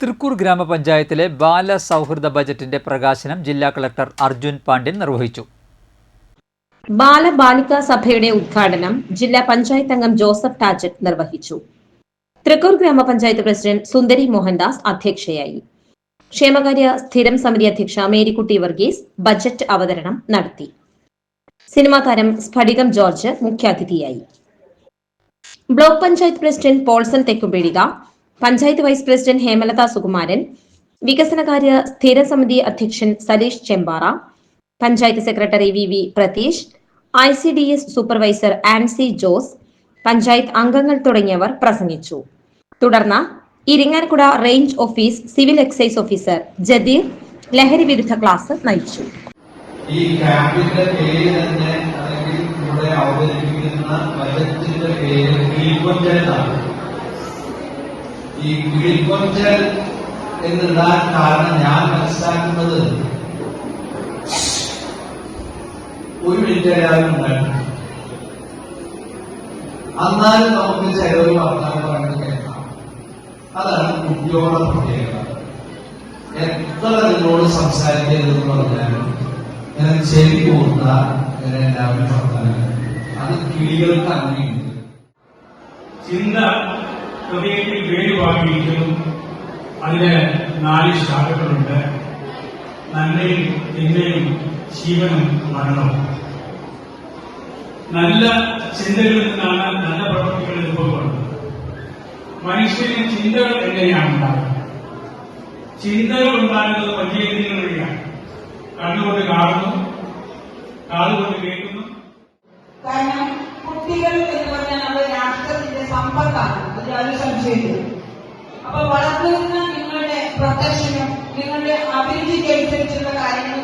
തൃക്കൂർ ഗ്രാമപഞ്ചായത്തിലെ ബാലസൗഹൃദ ബജറ്റിന്റെ പ്രകാശനം ജില്ലാ കളക്ടർ അർജുൻ പാണ്ഡ്യൻ നിർവഹിച്ചു. ബാലബാലികാ സഭയുടെ ഉദ്ഘാടനം ജില്ലാ പഞ്ചായത്ത് അംഗം ജോസഫ് ടാജറ്റ് നിർവഹിച്ചു. തൃക്കൂർ ഗ്രാമപഞ്ചായത്ത് പ്രസിഡന്റ് സുന്ദരി മോഹൻദാസ് അധ്യക്ഷയായി. ക്ഷേമകാര്യ സ്ഥിരം സമിതി അധ്യക്ഷ മേരിക്കുട്ടി വർഗീസ് ബജറ്റ് അവതരണം നടത്തി. സിനിമാ താരം സ്ഫടികം ജോർജ് മുഖ്യാതിഥിയായി. Block panchayat president Paulson Thekkumpeedika, panchayat vice president Hemalatha Sukumaran, വികസനകാര്യ സ്ഥിര സമിതി അധ്യക്ഷൻ Saleesh Chempara, panchayat secretary V Pratheesh, ICDS supervisor Ancy Jose, panchayat അംഗങ്ങൾ തുടങ്ങിയവർ പ്രസംഗിച്ചു. തുടർന്ന് Irinjalakuda range office civil excise officer Jadeer ലഹരി വിരുദ്ധ ക്ലാസ് നയിച്ചു. ഈ ക്യാമ്പിന്റെ പേര് തന്നെ അല്ലെങ്കിൽ ഇവിടെ അവതരിപ്പിക്കുന്ന ബജറ്റിന്റെ പേര് കിളിക്കൊഞ്ചൽ എന്നാണ്. ഈ കിളിക്കൊഞ്ചൽ എന്നിടാൻ കാരണം ഞാൻ മനസ്സിലാക്കുന്നത് ഒരു മിനിറ്റ് എല്ലാവരും ഉണ്ടായിരുന്നു. എന്നാലും നമുക്ക് ചിലവ് വർത്താനം പറഞ്ഞു കേൾക്കാം. അതാണ് കുട്ടിയോടെ പ്രത്യേകത. എത്ര നിങ്ങളോട് സംസാരിക്കരുതെന്ന് പറഞ്ഞാലും ഇങ്ങനെ ചെവി കൂർത്ത ഇങ്ങനെ എല്ലാവരും വർത്താനം. അത് കിളികൾക്ക് അങ്ങനെയുണ്ട്. ചിന്ത ഹൃദയത്തിൽ വേരുവാങ്ങിയിരിക്കുന്നു. അതിന് 4 ശാഖകളുണ്ട്: നന്മയും തിന്മയും ജീവനും മരണവും. നല്ല ചിന്തകളിൽ നിന്നാണ് നല്ല പ്രവൃത്തികൾ രൂപപ്പെടുന്നത്. മനുഷ്യന് ചിന്തകൾ എങ്ങനെയാണ് ഉണ്ടാകുന്നത്? ചിന്തകൾ ഉണ്ടാകുന്നത് വലിയ രീതികൾ വഴിയാണ്. കണ്ണുകൊണ്ട് കാണുന്നു, കാതുകൊണ്ട് കേൾക്കുന്നു. കാരണം കുട്ടികൾ എന്ന് പറഞ്ഞാൽ നമ്മുടെ രാഷ്ട്രത്തിന്റെ സമ്പത്താണ്, അത് യാതൊരു സംശയമില്ല. അപ്പൊ വളർന്നു വരുന്ന നിങ്ങളുടെ പ്രൊട്ടക്ഷനും നിങ്ങളുടെ അഭിരുചിക്കനുസരിച്ചുള്ള കാര്യങ്ങൾ